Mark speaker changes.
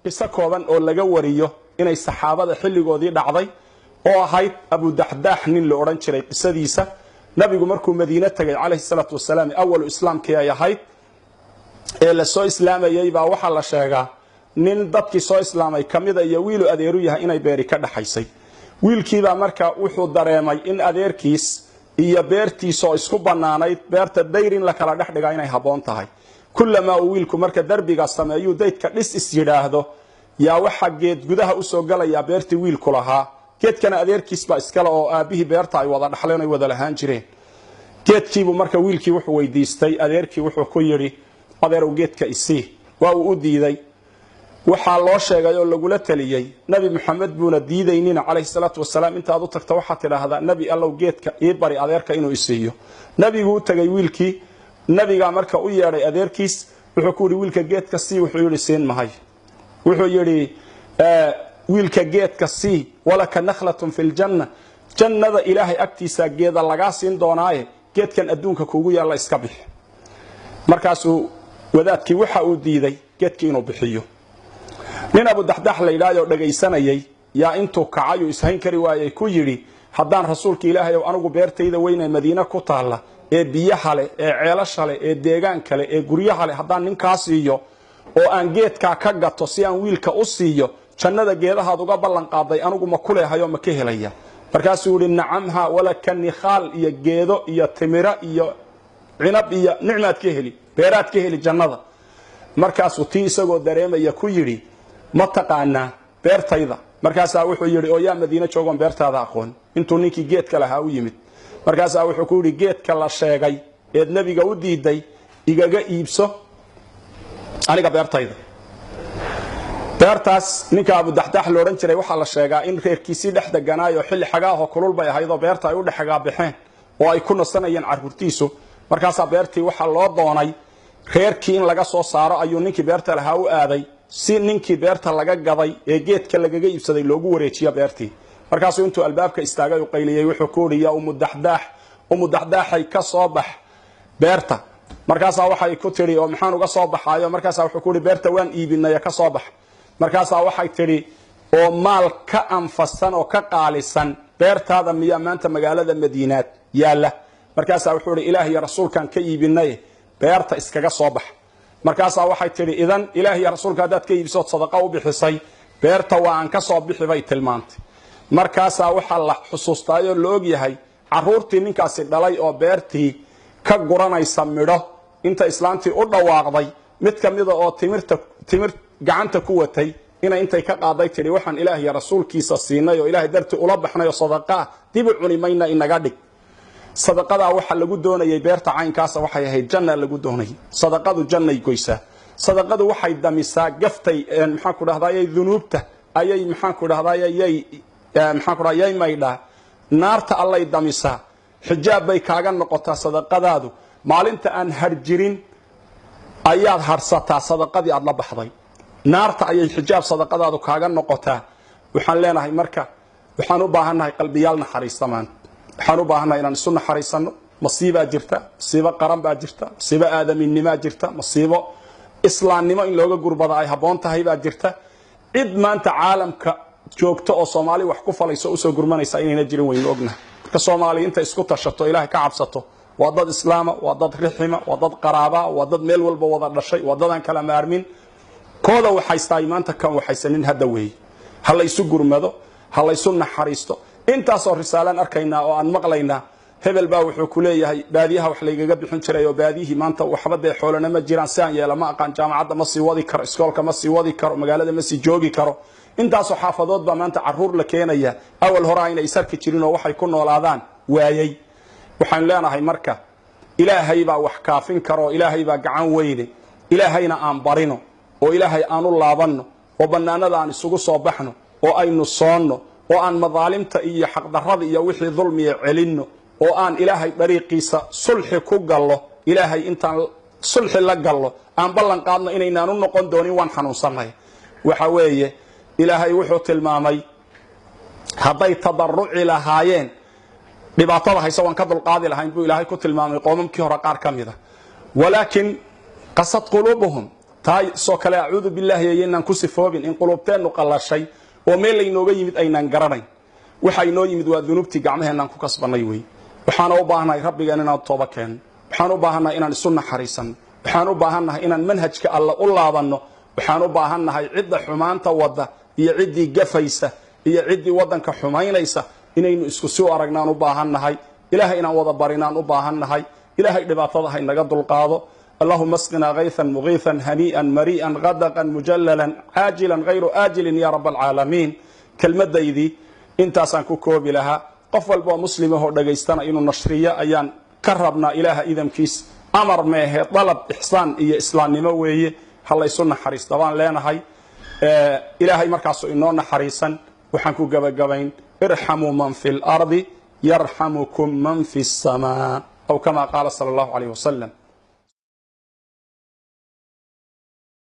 Speaker 1: qiso kooban oo laga wariyo inay saxaabada xilligoodii dhacday oo ahayd Abu Dahdah nin la oran jiray qisadiisa nabigu markuu Madiina tagay calayhi salaatu wasalaam awwalu islaamkii ay ahayd ee la soo islaamayay baa waxa la sheegaa nin dadkii soo islaamay kamida iyo wiilu adeeru yahay inay beeri ka dhaxaysay wiilkiiba marka wuxuu dareemay in adeerkiis iyo beertiisa oo isku banaanayd beerta dayrin la kala dhaxdhiga inay haboon tahay kullama uu wiilku marka darbiga sameeyo daydka dhis is yiraahdo yaa waxa geed gudaha u soo galaya beertii wiilku lahaa geedkana adeerkiis baa iskala oo aabihii beerta ay wada dhaxleen ay wada lahaan jireen geedkiibu marka wiilkii wuxuu weydiistay adeerkii wuxuu ku yiri adeerow geedka isii waa uu u diiday waxa loo sheegay oo lagu la taliyay nabi maxamed buuna diidaynina calayhi salaatu wasalaam inta aad u tagto waxa tiraahdaa nabi allow geedka ii bari adeerka inuu isiiyo nabigu u tagay wiilkii nabiga marka u yeeray adeerkiis wuxuu ku yiri wiilka geedka sii wuxuu yiri siin mahay wuxuu yiri wiilka geedka sii walaka nakhlatun fil janna jannada ilaahay agtiisa geeda laga siin doonaaye geedkan adduunka kuugu yaala iska bix markaasuu wadaadkii waxa uu diiday geedkii inuu bixiyo nin Abu Dahdah la ilaahay dhageysanayay yaa intuu kacayo ishayn kari waayay ku yiri haddaan rasuulka ilaahay oo anigu beertayda weynay Madiina ku taala ee biyaha leh ee ceelasha leh ee deegaan kale ee guryaha leh haddaan ninkaas iyo oo aan geedka ka gato si aan wiilka u siiyo jannada geedaha uga ballan qaaday anigu ma ku leeyahay ma ka helaya markaasuu yiri nacamha wala kan khal iyo geedo iyo timira iyo cinab iyo nicmaad ka heli beeraad ka heli jannada markaasuu tii isagoo dareemaya ku yiri ma taqaana beertayda markaasaa wuxuu yiri oo yaa Madiina joogan beertaada aqoon intuu ninkii geedka lahaa u yimid markaasaa wuxuu ku yiri geedka la sheegay ee nabiga u diiday igaga iibso aniga beertayda beertaas ninka Abu Dahdah la oran jiray waxa la sheegaa in reerkiisii dhexda ganaayo xilli xagaaho kulul bay ahayd oo beerta ay u dhaxaga bixeen oo ay ku nasanayeen carruurtiisu markaasaa beertii waxa loo doonay reerkii in laga soo saaro ayuu ninkii beerta lahaa u aaday si ninkii beerta laga gaday ee geedka lagaga iibsaday loogu wareejiyo beertii markaasuu intuu albaabka istaagay u qayliyay wuxuu ku yiri Umu Dahdah ay ka soo bax beerta markaasaa waxay ku tiri oo maxaan uga soo baxaayo markaasaa wuxuu ku yiri beerta waan iibinay ka soo bax markaasaa waxay tiri oo maal ka anfasan oo ka qaalisan beertaada miya maanta magaalada Madiinaad yaala markaasaa wuxuu yiri ilaahay iyo rasuulkan ka iibinay beerta iskaga soo bax markaasaa waxay tiri idan ilaahay iyo rasuulka hadaad ka iibso sadaqa u bixisay beerta waa aan ka soo bixi bay tilmaantay markaasaa waxa la xusuustaayo loo og yahay carruurtii ninkaasi dhalay oo beertii ka guranaysa midho inta islaantii u dhawaaqday mid kamida oo timir gacanta ku watay intay ka qaaday tiri waxaan ilaahay iyo rasuulkiisa siinay oo ilaahay dartii ula baxnay sadaqa dib u cunimayna inaga dhig sadaqada waxa lagu doonayay beerta caynkaas waxay ahayd janna lagu doonayay sadaqadu jannay goysa sadaqadu waxay damisaa gaftay maxaan ku dhahdaayay dunuubta ayay maxaan ku dhahdaayay maydha naarta allay damisaa xijaab bay kaaga noqotaa sadaqadaadu maalinta aan harjirin ayaad harsataa sadaqadii aad la baxday naarta ayay xijaab sadaqadaadu kaaga noqotaa waxaan leenahay marka waxaan u baahanahay qalbiyaal naxariistamaan waxaan u baahanahay inaan isu naxariisano masiiba jirta masiiba qaran baa jirta masiiba aadaminimo jirta masiibo islaamnimo in looga gurbada ay haboon tahay baa jirta cid maanta caalamka joogto oo Soomaali wax ku falayso u soo gurmanaysa inayna jirin weyn ognahay marka Soomaali inta isku tashato ilaahay ka cabsato waa dad islaama waa dad rixima waa dad qaraaba waa dad meel walba wada dhashay waa dad aan kala maarmin kooda waxay staay maanta kan waxaysanin hada weey hal isu gurmado hal isu naxariisto intaas oo risaalan arkayna oo aan maqlayna hebel baa wuxuu ku leeyahay baadiyaha wax laygaga bixin jiray oo baadiyihii maanta waxba day xoolana ma jiraan si aan yeela ma aqaan jaamacadda ma sii wadi karo iskoolka ma sii wadi karo magaalada ma sii joogi karo intaas oo xaafadood baa maanta carruur la keenaya awal hore inay sarki jirin oo waxay ku noolaadaan waayay waxaan leenahay marka ilaahay baa wax kaafin karo ilaahay baa gacan weyne ilaahayna aan barino oo ilaahay aanu laabano oo banaanada aan isugu soo baxno oo aynu soonno oo aan madaalimta iyo xaq darrada iyo wixii dulmiye celinno oo aan ilaahay dariiqiisa sulxi ku gallo ilaahay intaan sulxi la gallo aan ballan qaadno inaynaan u noqon doonin waan xanuunsanahay waxa weeye ilaahay wuxuu tilmaamay hadday tadarruci lahaayeen dhibaatada haysa waan ka dulqaadi lahayn buu ilaahay ku tilmaamay qoomamkii hore qaar kamida walaakin qasad qulubuhum tahay soo kale acuudu billahi aynan ku sifoobin in qulubteenu qalashay oo meel laynooga yimid aynan garanayn waxa inoo yimid waa dunuubtii gacmaheenan ku kasbanay wey waxaan u baahanahay rabbigan inaan tooba keeno waxaan u baahanahay inaan isu naxariisan waxaan u baahanahay inaan manhajka Allah u laabanno waxaan u baahanahay cidda xumaanta wada iyo ciddii gafaysa iyo ciddii wadanka xumaynaysa inaynu isku soo aragnaan u baahanahay ilaahay inaan wada barinaan u baahanahay ilaahay dhibaatada hay naga dulqaado اللهم اسقنا غيثا مغيثا هنيئا مريئا غدقا مجللا عاجلا غير آجل يا رب العالمين كلمة ديدي انت سانكو كوبي لها قفل بو مسلمه دغيستنا انو نشريه ايان كربنا اله اذا كيس امر ما طلب احسان iyo islaamnimo weeye halayso naxariis dabaan leenahay ilaahay markaas inoo naxariisan waxaan ku gabagabayn irhamu man fil ardi yarhamukum man fis samaa aw kama qala sallallahu alayhi wasallam